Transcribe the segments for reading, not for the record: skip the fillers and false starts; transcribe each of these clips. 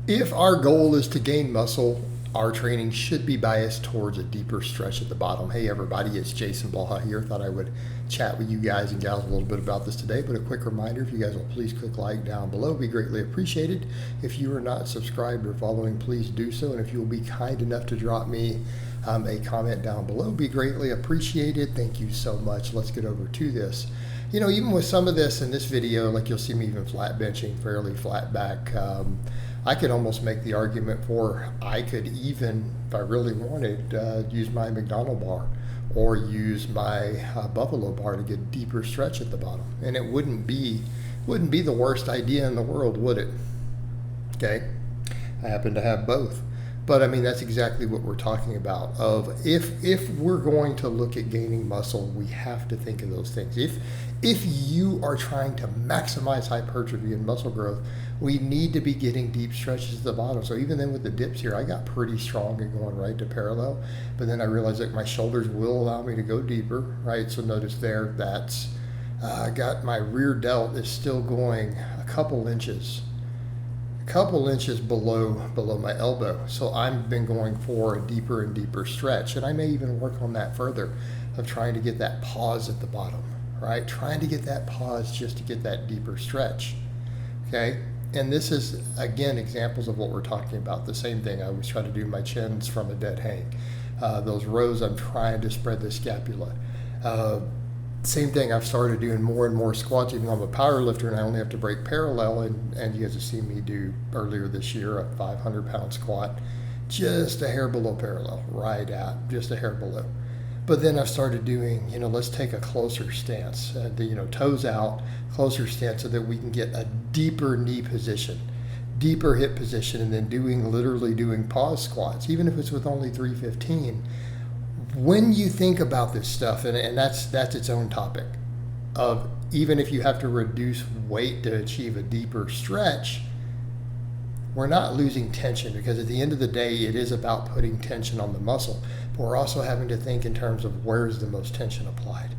If our goal is to gain muscle, our training should be biased towards a deeper stretch at the bottom. Hey everybody, it's Jason Blaha here. Thought I would chat with you guys and gals a little bit about this today, but a quick reminder, if you guys will please click like down below, be greatly appreciated. If you are not subscribed or following, please do so, and if you will be kind enough to drop me a comment down below, be greatly appreciated. Thank you so much. Let's get over to this. You know, even with some of this in this video, like you'll see me even flat benching, fairly flat back, I could almost make the argument for I could even, if I really wanted, use my McDonald bar or use my Buffalo bar to get deeper stretch at the bottom, and it wouldn't be the worst idea in the world, would it? Okay, I happen to have both, but I mean that's exactly what we're talking about. Of if we're going to look at gaining muscle, we have to think of those things. If you are trying to maximize hypertrophy and muscle growth, we need to be getting deep stretches at the bottom. So even then with the dips here, I got pretty strong and going right to parallel, but then I realized that my shoulders will allow me to go deeper, right? So notice there, that's, I got my rear delt is still going a couple inches below my elbow. So I've been going for a deeper and deeper stretch, and I may even work on that further of trying to get that pause at the bottom, right? Trying to get that pause just to get that deeper stretch, okay? And this is, again, examples of what we're talking about. The same thing, I always try to do my chins from a dead hang. Those rows, I'm trying to spread the scapula. Same thing, I've started doing more and more squats, even though I'm a power lifter and I only have to break parallel. And you guys have seen me do earlier this year a 500-pound squat, just a hair below parallel, right at just a hair below. But then I've started doing, let's take a closer stance, toes out, closer stance, so that we can get a deeper knee position, deeper hip position, and then literally doing pause squats, even if it's with only 315. When you think about this stuff, and that's its own topic, of even if you have to reduce weight to achieve a deeper stretch, we're not losing tension, because at the end of the day, it is about putting tension on the muscle. But we're also having to think in terms of where's the most tension applied.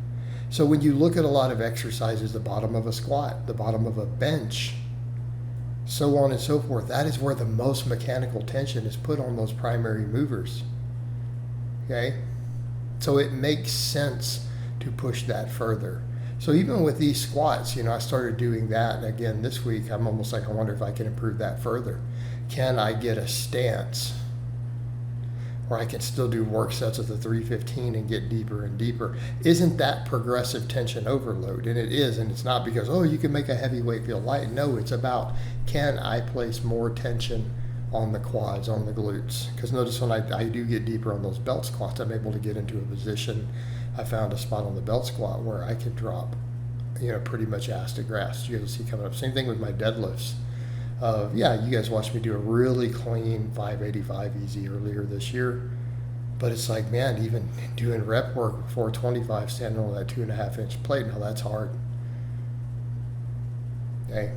So when you look at a lot of exercises, the bottom of a squat, the bottom of a bench, so on and so forth, that is where the most mechanical tension is put on those primary movers. Okay? So it makes sense to push that further. So even with these squats, I started doing that. And again, this week, I'm almost like, I wonder if I can improve that further. Can I get a stance where I can still do work sets with the 315 and get deeper and deeper? Isn't that progressive tension overload? And it is, and it's not because, you can make a heavy weight feel light. No, it's about, can I place more tension on the quads, on the glutes? Because notice when I do get deeper on those belt squats, I'm able to get into a position. I found a spot on the belt squat where I could drop, pretty much ass to grass. You guys see coming up. Same thing with my deadlifts. You guys watched me do a really clean 585 easy earlier this year. But it's like, man, even doing rep work with 425, standing on that 2.5-inch plate, now that's hard. Okay.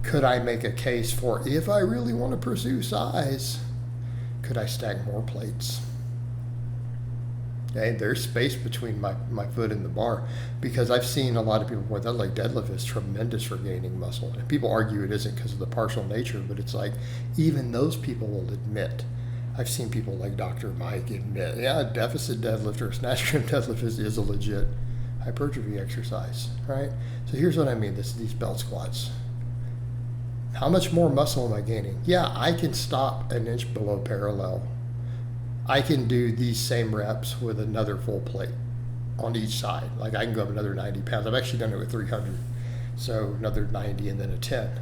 Could I make a case for, if I really want to pursue size, could I stack more plates? Okay, there's space between my foot and the bar, because I've seen a lot of people where that deadlift is tremendous for gaining muscle. And people argue it isn't because of the partial nature, but it's like, even those people will admit. I've seen people like Dr. Mike admit, a deficit deadlift or a snatch grip deadlift is a legit hypertrophy exercise, right? So here's what I mean, these belt squats. How much more muscle am I gaining? Yeah, I can stop an inch below parallel. I can do these same reps with another full plate on each side. Like I can go up another 90 pounds. I've actually done it with 300. So another 90 and then a 10.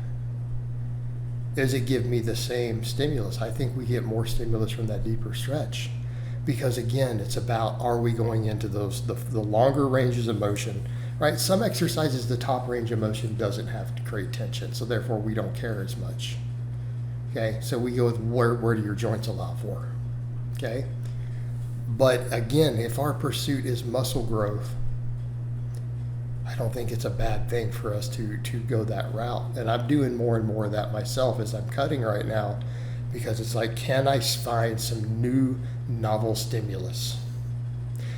Does it give me the same stimulus? I think we get more stimulus from that deeper stretch. Because again, it's about, are we going into the longer ranges of motion, right? Some exercises, the top range of motion doesn't have to create tension, so therefore we don't care as much. Okay, so we go with where do your joints allow for? Okay, but again, if our pursuit is muscle growth, I don't think it's a bad thing for us to go that route. And I'm doing more and more of that myself as I'm cutting right now, because it's like, can I find some new novel stimulus?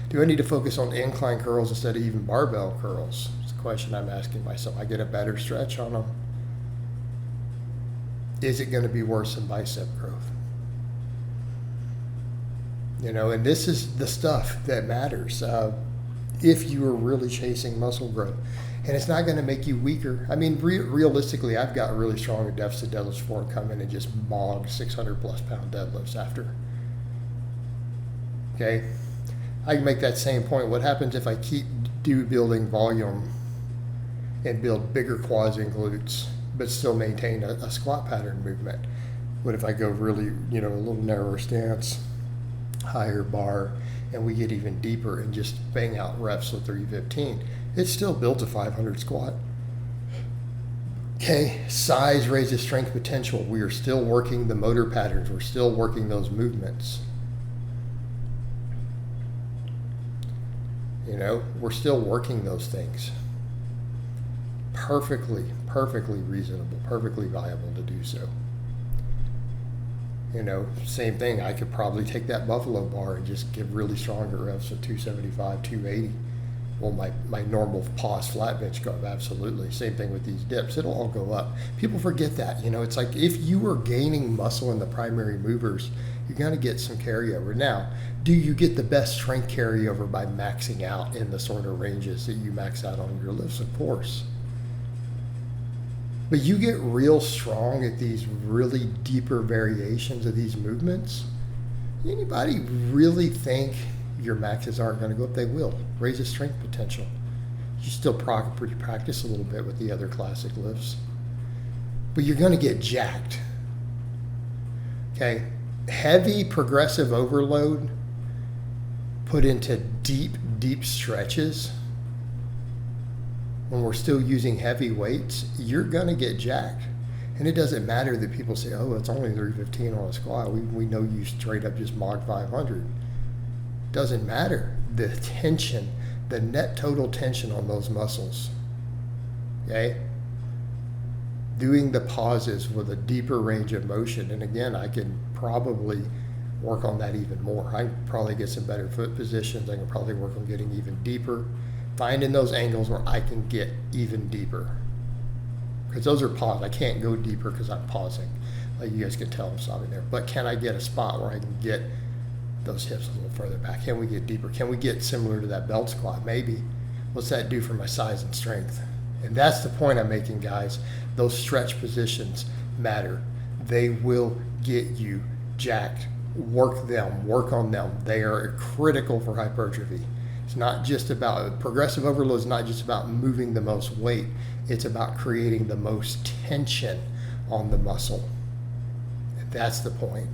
Do I need to focus on incline curls instead of even barbell curls? It's a question I'm asking myself. I get a better stretch on them. is it going to be worse than bicep growth? You know, and this is the stuff that matters if you are really chasing muscle growth. And it's not going to make you weaker. I mean, realistically, I've got really strong deficit deadlifts before come in and just mog 600 plus pound deadlifts after. Okay? I can make that same point. What happens if I keep building volume and build bigger quads and glutes, but still maintain a squat pattern movement? What if I go really, you know, a little narrower stance, higher bar, and we get even deeper and just bang out reps with 315? It's still built a 500 squat. Okay, size raises strength potential. We are still working the motor patterns. We're still working those movements. You know, we're still working those things. Perfectly reasonable, perfectly viable to do so. You know, same thing. I could probably take that buffalo bar and just give really stronger reps of 275, 280. Well, my normal pause flat bench go up, absolutely. Same thing with these dips. It'll all go up. People forget that. You know, it's like if you are gaining muscle in the primary movers, you're going to get some carryover. Now, do you get the best strength carryover by maxing out in the sort of ranges that you max out on your lifts? Of course. But you get real strong at these really deeper variations of these movements. Anybody really think your maxes aren't going to go up? They will. Raise the strength potential. You still practice a little bit with the other classic lifts, but you're going to get jacked. Okay? Heavy progressive overload put into deep stretches when we're still using heavy weights, you're going to get jacked. And it doesn't matter that people say, oh, it's only 315 on a squat. We know you straight up just mod 500. Doesn't matter. The tension, the net total tension on those muscles, okay? Doing the pauses with a deeper range of motion. And again, I can probably work on that even more. I can probably get some better foot positions. I can probably work on getting even deeper, finding those angles where I can get even deeper. Because those are paused. I can't go deeper because I'm pausing. Like you guys can tell I'm stopping there. But can I get a spot where I can get those hips a little further back? Can we get deeper? Can we get similar to that belt squat? Maybe. What's that do for my size and strength? And that's the point I'm making, guys. Those stretch positions matter. They will get you jacked. Work them. Work on them. They are critical for hypertrophy. It's not just about, progressive overload is not just about moving the most weight. It's about creating the most tension on the muscle. And that's the point.